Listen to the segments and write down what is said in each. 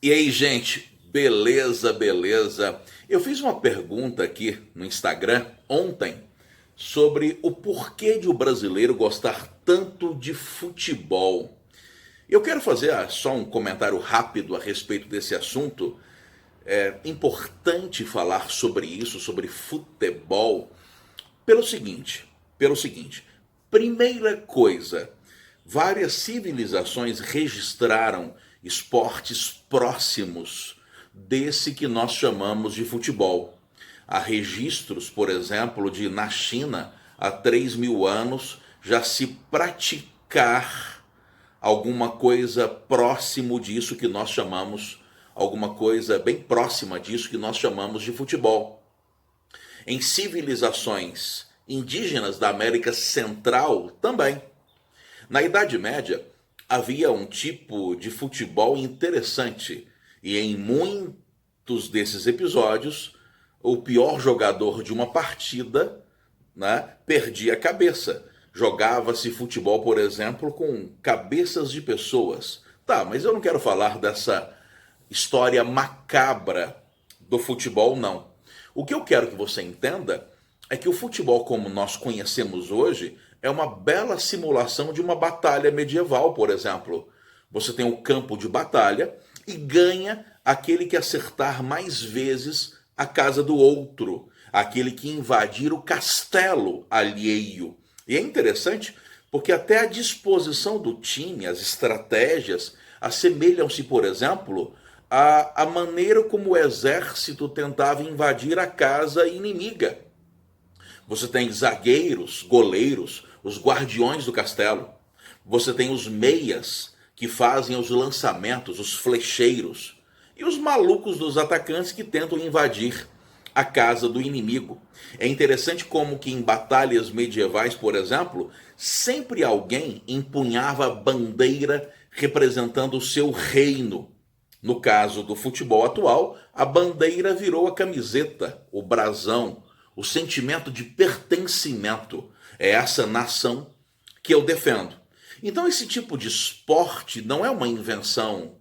E aí, gente, beleza, beleza? Eu fiz uma pergunta aqui no Instagram ontem sobre o porquê de o brasileiro gostar tanto de futebol. Eu quero fazer só um comentário rápido a respeito desse assunto. É importante falar sobre isso, sobre futebol, pelo seguinte, primeira coisa, várias civilizações registraram esportes próximos desse que nós chamamos de futebol. Há registros, por exemplo, de na China, há 3.000 anos, já se praticar alguma coisa próximo disso que nós chamamos, alguma coisa bem próxima disso que nós chamamos de futebol. Em civilizações indígenas da América Central também. Na Idade Média, havia um tipo de futebol interessante, e em muitos desses episódios, o pior jogador de uma partida, né, perdia a cabeça. Jogava-se futebol, por exemplo, com cabeças de pessoas. Tá, mas eu não quero falar dessa história macabra do futebol, não. O que eu quero que você entenda é que o futebol, como nós conhecemos hoje, é uma bela simulação de uma batalha medieval, por exemplo. Você tem o campo de batalha e ganha aquele que acertar mais vezes a casa do outro, aquele que invadir o castelo alheio. E é interessante porque até a disposição do time, as estratégias, assemelham-se, por exemplo, à maneira como o exército tentava invadir a casa inimiga. Você tem zagueiros, goleiros, os guardiões do castelo. Você tem os meias, que fazem os lançamentos, os flecheiros. E os malucos dos atacantes que tentam invadir a casa do inimigo. É interessante como que em batalhas medievais, por exemplo, sempre alguém empunhava a bandeira representando o seu reino. No caso do futebol atual, a bandeira virou a camiseta, o brasão, o sentimento de pertencimento. É essa nação que eu defendo. Então, esse tipo de esporte não é uma invenção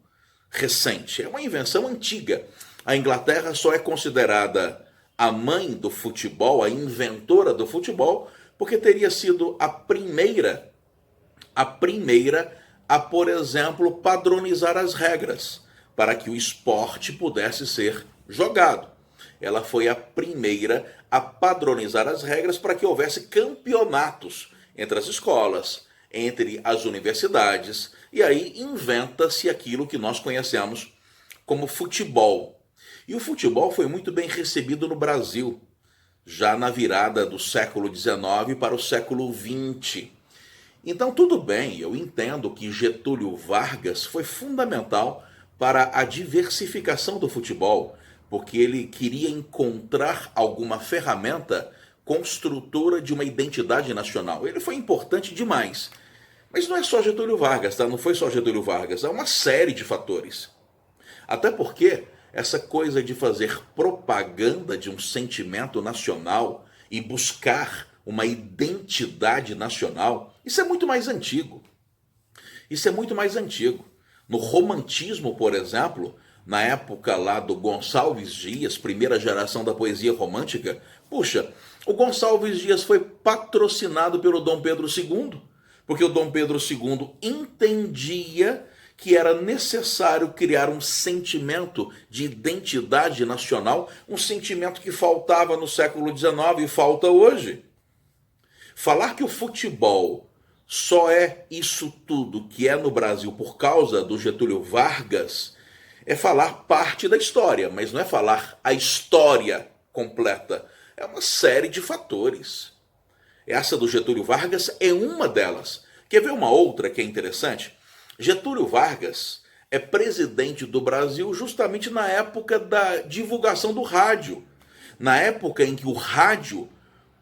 recente, é uma invenção antiga. A Inglaterra só é considerada a mãe do futebol, a inventora do futebol, porque teria sido a primeira a, por exemplo, padronizar as regras para que o esporte pudesse ser jogado. Ela foi a primeira a padronizar as regras para que houvesse campeonatos entre as escolas, entre as universidades, e aí inventa-se aquilo que nós conhecemos como futebol. E o futebol foi muito bem recebido no Brasil, já na virada do século XIX para o século XX. Então, tudo bem, eu entendo que Getúlio Vargas foi fundamental para a diversificação do futebol, porque ele queria encontrar alguma ferramenta construtora de uma identidade nacional. Ele foi importante demais. Mas não é só Getúlio Vargas, tá? Não foi só Getúlio Vargas, há uma série de fatores. Até porque essa coisa de fazer propaganda de um sentimento nacional e buscar uma identidade nacional, isso é muito mais antigo. Isso é muito mais antigo. No romantismo, por exemplo, na época lá do Gonçalves Dias, primeira geração da poesia romântica, puxa, o Gonçalves Dias foi patrocinado pelo Dom Pedro II, porque o Dom Pedro II entendia que era necessário criar um sentimento de identidade nacional, um sentimento que faltava no século XIX e falta hoje. Falar que o futebol só é isso tudo que é no Brasil por causa do Getúlio Vargas é falar parte da história, mas não é falar a história completa. É uma série de fatores. Essa do Getúlio Vargas é uma delas. Quer ver uma outra que é interessante? Getúlio Vargas é presidente do Brasil justamente na época da divulgação do rádio. Na época em que o rádio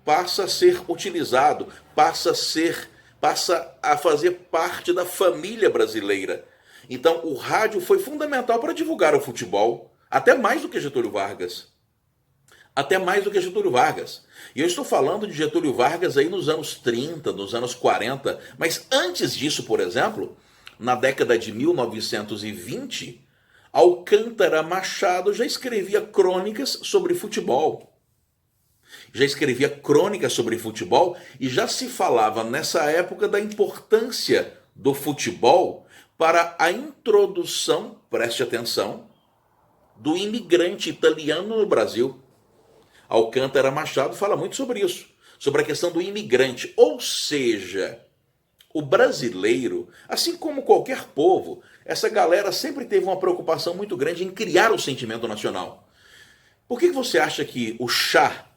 passa a ser utilizado, passa a fazer parte da família brasileira. Então, o rádio foi fundamental para divulgar o futebol, até mais do que Getúlio Vargas. Até mais do que Getúlio Vargas. E eu estou falando de Getúlio Vargas aí nos anos 30, nos anos 40, mas antes disso, por exemplo, na década de 1920, Alcântara Machado já escrevia crônicas sobre futebol. Já escrevia crônicas sobre futebol e já se falava nessa época da importância do futebol para a introdução, preste atenção, do imigrante italiano no Brasil. Alcântara Machado fala muito sobre isso, sobre a questão do imigrante, ou seja, o brasileiro, assim como qualquer povo, essa galera sempre teve uma preocupação muito grande em criar o sentimento nacional. Por que você acha que o chá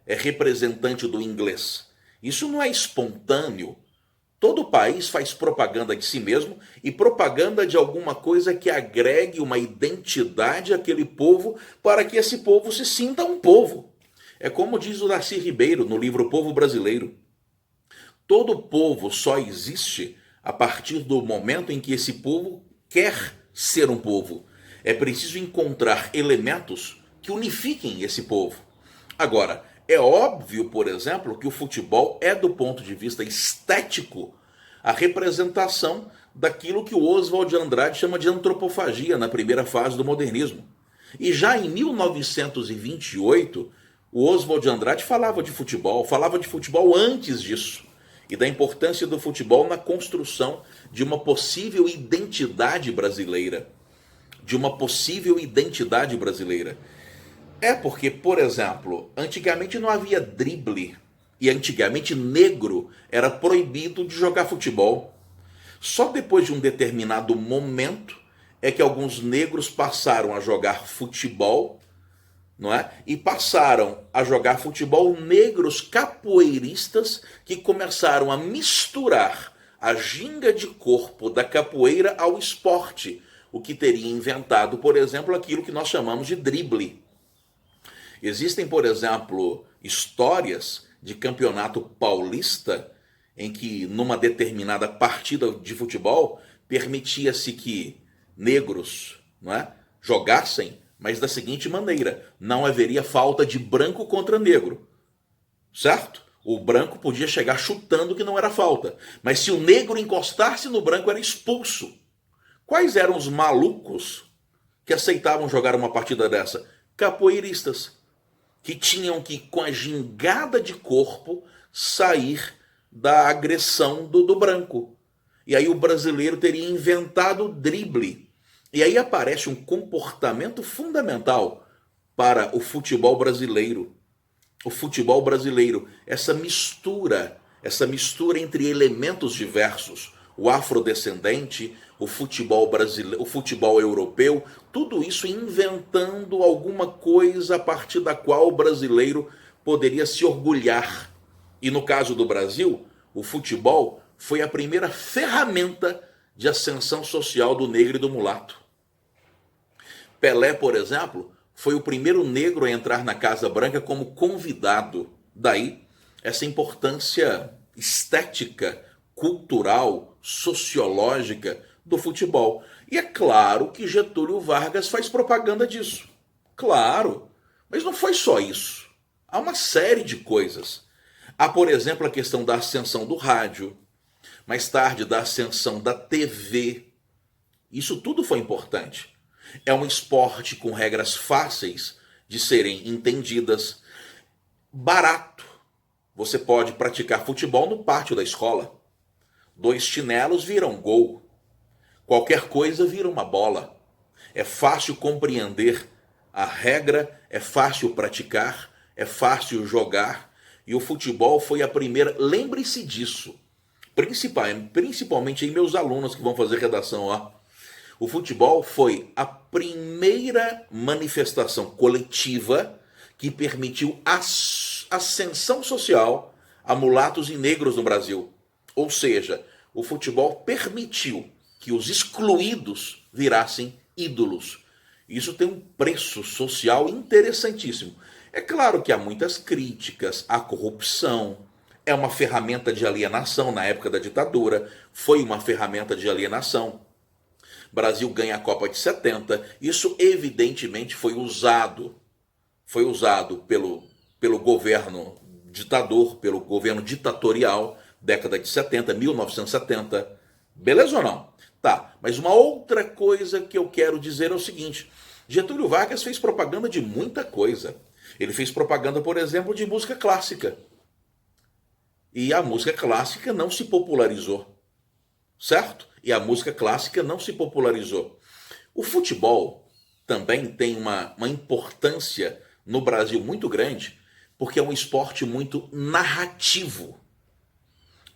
é representante do inglês? Isso não é espontâneo. Todo país faz propaganda de si mesmo e propaganda de alguma coisa que agregue uma identidade àquele povo para que esse povo se sinta um povo. É como diz o Darcy Ribeiro no livro Povo Brasileiro. Todo povo só existe a partir do momento em que esse povo quer ser um povo. É preciso encontrar elementos que unifiquem esse povo. Agora, é óbvio, por exemplo, que o futebol é, do ponto de vista estético, a representação daquilo que o Oswald de Andrade chama de antropofagia na primeira fase do modernismo. E já em 1928, o Oswald de Andrade falava de futebol antes disso, e da importância do futebol na construção de uma possível identidade brasileira. É porque, por exemplo, antigamente não havia drible e antigamente negro era proibido de jogar futebol. Só depois de um determinado momento é que alguns negros passaram a jogar futebol, não é? E passaram a jogar futebol negros capoeiristas que começaram a misturar a ginga de corpo da capoeira ao esporte, o que teria inventado, por exemplo, aquilo que nós chamamos de drible. Existem, por exemplo, histórias de campeonato paulista em que, numa determinada partida de futebol, permitia-se que negros, não é, jogassem, mas da seguinte maneira: não haveria falta de branco contra negro, certo? O branco podia chegar chutando que não era falta, mas se o negro encostasse no branco era expulso. Quais eram os malucos que aceitavam jogar uma partida dessa? Capoeiristas, que tinham que, com a gingada de corpo, sair da agressão do branco. E aí o brasileiro teria inventado o drible. E aí aparece um comportamento fundamental para o futebol brasileiro. O futebol brasileiro, essa mistura entre elementos diversos, o afrodescendente, o futebol brasileiro, o futebol europeu, tudo isso inventando alguma coisa a partir da qual o brasileiro poderia se orgulhar. E no caso do Brasil, o futebol foi a primeira ferramenta de ascensão social do negro e do mulato. Pelé, por exemplo, foi o primeiro negro a entrar na Casa Branca como convidado. Daí, essa importância estética, cultural, sociológica do futebol. E é claro que Getúlio Vargas faz propaganda disso. Claro, mas não foi só isso. Há uma série de coisas. Há, por exemplo, a questão da ascensão do rádio, mais tarde da ascensão da TV. Isso tudo foi importante. É um esporte com regras fáceis de serem entendidas, barato. Você pode praticar futebol no pátio da escola. 2 chinelos viram gol. Qualquer coisa vira uma bola. É fácil compreender a regra, é fácil praticar, é fácil jogar. E o futebol foi a primeira... Lembre-se disso. Principalmente aí meus alunos que vão fazer redação, ó. O futebol foi a primeira manifestação coletiva que permitiu a ascensão social a mulatos e negros no Brasil. Ou seja, o futebol permitiu que os excluídos virassem ídolos. Isso tem um preço social interessantíssimo. É claro que há muitas críticas à corrupção, é uma ferramenta de alienação na época da ditadura, foi uma ferramenta de alienação. Brasil ganha a Copa de 70, isso evidentemente foi usado pelo governo ditador, pelo governo ditatorial, década de 70, 1970. Beleza ou não? Tá, mas uma outra coisa que eu quero dizer é o seguinte: Getúlio Vargas fez propaganda de muita coisa. Ele fez propaganda, por exemplo, de música clássica. E a música clássica não se popularizou, certo? E a música clássica não se popularizou. O futebol também tem uma importância no Brasil muito grande, porque é um esporte muito narrativo.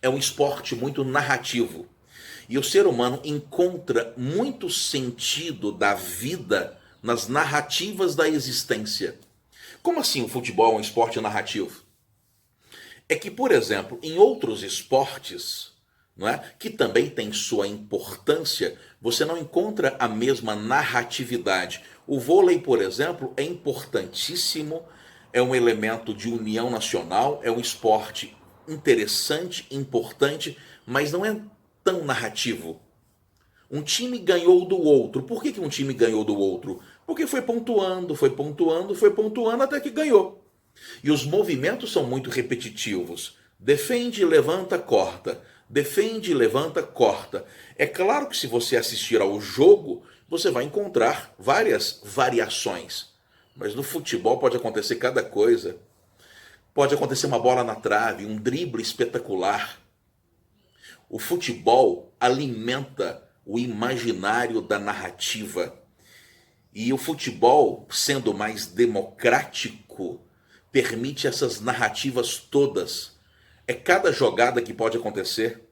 É um esporte muito narrativo. E o ser humano encontra muito sentido da vida nas narrativas da existência. Como assim o futebol é um esporte narrativo? É que, por exemplo, em outros esportes, não é, que também tem sua importância, você não encontra a mesma narratividade. O vôlei, por exemplo, é importantíssimo, é um elemento de união nacional, é um esporte interessante, importante, mas não é tão narrativo. Um time ganhou do outro. Por que um time ganhou do outro? Porque foi pontuando, foi pontuando, foi pontuando até que ganhou. E os movimentos são muito repetitivos. Defende, levanta, corta. Defende, levanta, corta. É claro que se você assistir ao jogo, você vai encontrar várias variações. Mas no futebol pode acontecer cada coisa. Pode acontecer uma bola na trave, um drible espetacular. O futebol alimenta o imaginário da narrativa. E o futebol, sendo mais democrático, permite essas narrativas todas. É cada jogada que pode acontecer,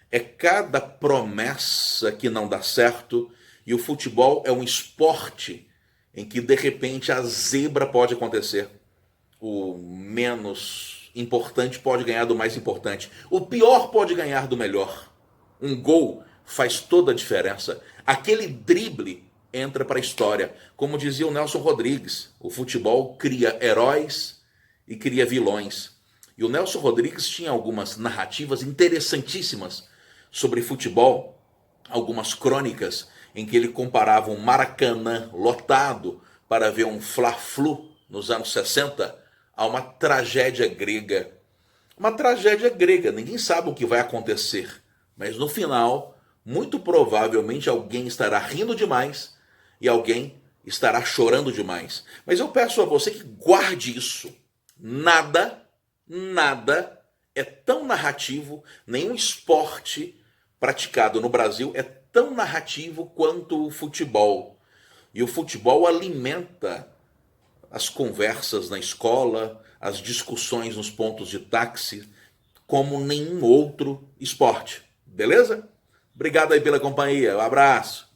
é cada promessa que não dá certo, e o futebol é um esporte em que de repente a zebra pode acontecer. O menos importante pode ganhar do mais importante. O pior pode ganhar do melhor. Um gol faz toda a diferença. Aquele drible entra para a história. Como dizia o Nelson Rodrigues, o futebol cria heróis e cria vilões. E o Nelson Rodrigues tinha algumas narrativas interessantíssimas sobre futebol, algumas crônicas em que ele comparava um Maracanã lotado para ver um Fla-Flu nos anos 60 a uma tragédia grega. Uma tragédia grega, ninguém sabe o que vai acontecer, mas no final, muito provavelmente alguém estará rindo demais e alguém estará chorando demais. Mas eu peço a você que guarde isso. Nada é tão narrativo, nenhum esporte praticado no Brasil é tão narrativo quanto o futebol. E o futebol alimenta as conversas na escola, as discussões nos pontos de táxi, como nenhum outro esporte. Beleza? Obrigado aí pela companhia. Um abraço.